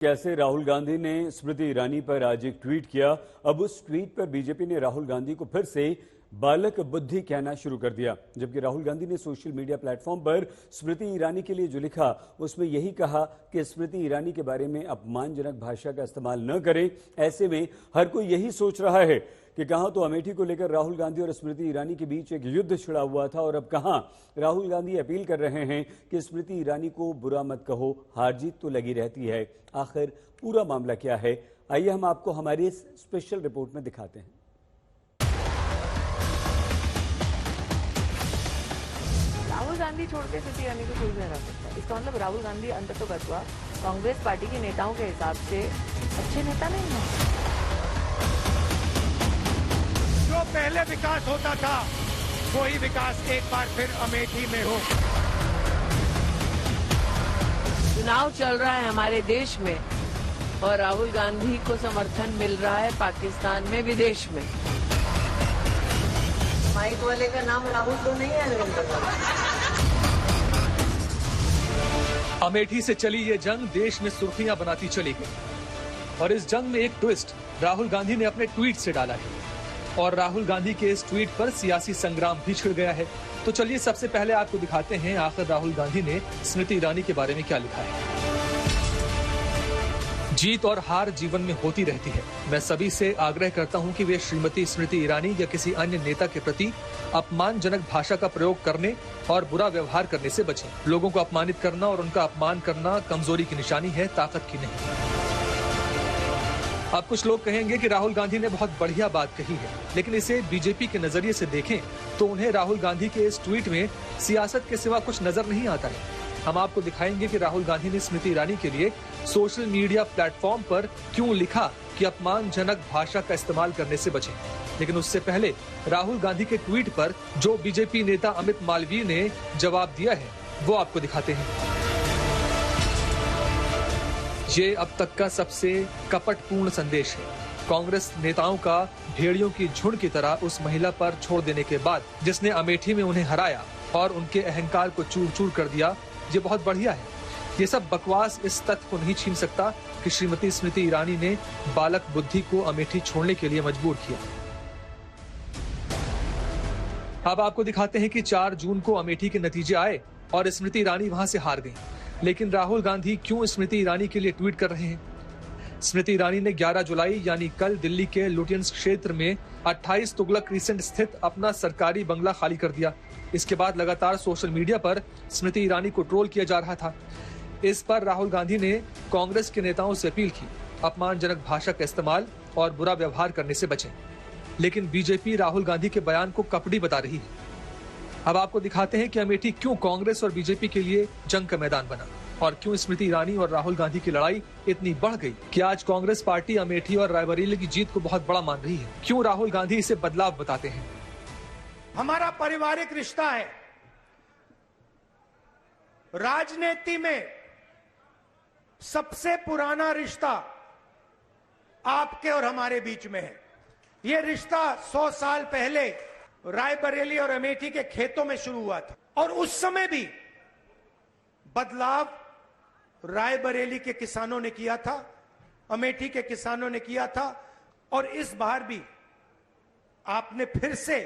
कैसे राहुल गांधी ने स्मृति ईरानी पर आज एक ट्वीट किया। अब उस ट्वीट पर बीजेपी ने राहुल गांधी को फिर से बालक बुद्धि कहना शुरू कर दिया। जबकि राहुल गांधी ने सोशल मीडिया प्लेटफॉर्म पर स्मृति ईरानी के लिए जो लिखा उसमें यही कहा कि स्मृति ईरानी के बारे में अपमानजनक भाषा का इस्तेमाल न करें। ऐसे में हर कोई यही सोच रहा है कि कहां तो अमेठी को लेकर राहुल गांधी और स्मृति ईरानी के बीच एक युद्ध छिड़ा हुआ था और अब कहां राहुल गांधी अपील कर रहे हैं कि स्मृति ईरानी को बुरा मत कहो, हार जीत तो लगी रहती है। आखिर पूरा मामला क्या है, आइए हम आपको हमारी इस स्पेशल रिपोर्ट में दिखाते हैं। राहुल गांधी छोड़ के स्मृति ईरानी को कोई भी हरा सकता है। इसका मतलब राहुल गांधी अंततोगत्वा कांग्रेस पार्टी के नेताओं के हिसाब से अच्छे नेता नहीं है। जो पहले विकास होता था वही विकास एक बार फिर अमेठी में हो। चुनाव चल रहा है हमारे देश में और राहुल गांधी को समर्थन मिल रहा है पाकिस्तान में, विदेश में। माइक वाले का नाम राहुल तो नहीं है। अमेठी से चली ये जंग देश में सुर्खियां बनाती चली गई और इस जंग में एक ट्विस्ट राहुल गांधी ने अपने ट्वीट से डाला है और राहुल गांधी के इस ट्वीट पर सियासी संग्राम भी छिड़ गया है। तो चलिए सबसे पहले आपको दिखाते हैं आखिर राहुल गांधी ने स्मृति ईरानी के बारे में क्या लिखा है। जीत और हार जीवन में होती रहती है। मैं सभी से आग्रह करता हूं कि वे श्रीमती स्मृति ईरानी या किसी अन्य नेता के प्रति अपमानजनक भाषा का प्रयोग करने और बुरा व्यवहार करने से बचें। लोगों को अपमानित करना और उनका अपमान करना कमजोरी की निशानी है, ताकत की नहीं। अब कुछ लोग कहेंगे कि राहुल गांधी ने बहुत बढ़िया बात कही है, लेकिन इसे बीजेपी के नजरिए से देखें तो उन्हें राहुल गांधी के इस ट्वीट में सियासत के सिवा कुछ नजर नहीं आता है। हम आपको दिखाएंगे कि राहुल गांधी ने स्मृति ईरानी के लिए सोशल मीडिया प्लेटफॉर्म पर क्यों लिखा कि अपमानजनक भाषा का इस्तेमाल करने से बचें। लेकिन उससे पहले राहुल गांधी के ट्वीट पर जो बीजेपी नेता अमित मालवीय ने जवाब दिया है वो आपको दिखाते हैं। ये अब तक का सबसे कपटपूर्ण संदेश है। कांग्रेस नेताओं का भेड़ियों की झुंड की तरह उस महिला पर छोड़ देने के बाद जिसने अमेठी में उन्हें हराया और उनके अहंकार को चूर चूर कर दिया, ये बहुत बढ़िया है। ये सब बकवास इस तथ्य को नहीं छीन सकता कि श्रीमती स्मृति ईरानी ने बालक बुद्धि को अमेठी छोड़ने के लिए मजबूर किया। अब आपको दिखाते हैं कि 4 जून को अमेठी के नतीजे आए और स्मृति ईरानी वहां से हार गई। लेकिन राहुल गांधी क्यों स्मृति ईरानी के लिए ट्वीट कर रहे हैं? स्मृति ईरानी ने 11 जुलाई यानी कल दिल्ली के लुटियंस क्षेत्र में 28 तुगलक क्रिसेंट स्थित अपना सरकारी बंगला खाली कर दिया। इसके बाद लगातार सोशल मीडिया पर स्मृति ईरानी को ट्रोल किया जा रहा था। इस पर राहुल गांधी ने कांग्रेस के नेताओं से अपील की, अपमानजनक भाषा का इस्तेमाल और बुरा व्यवहार करने से बचें। लेकिन बीजेपी राहुल गांधी के बयान को कपटी बता रही है। अब आपको दिखाते हैं कि अमेठी क्यों कांग्रेस और बीजेपी के लिए जंग का मैदान बना और क्यों स्मृति ईरानी और राहुल गांधी की लड़ाई इतनी बढ़ गई कि आज कांग्रेस पार्टी अमेठी और रायबरेली की जीत को बहुत बड़ा मान रही है। क्यों राहुल गांधी इसे बदलाव बताते हैं? हमारा पारिवारिक रिश्ता है। राजनीति में सबसे पुराना रिश्ता आपके और हमारे बीच में है। यह रिश्ता 100 साल पहले रायबरेली और अमेठी के खेतों में शुरू हुआ था और उस समय भी बदलाव रायबरेली के किसानों ने किया था, अमेठी के किसानों ने किया था और इस बार भी आपने फिर से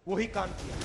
वही काम किया।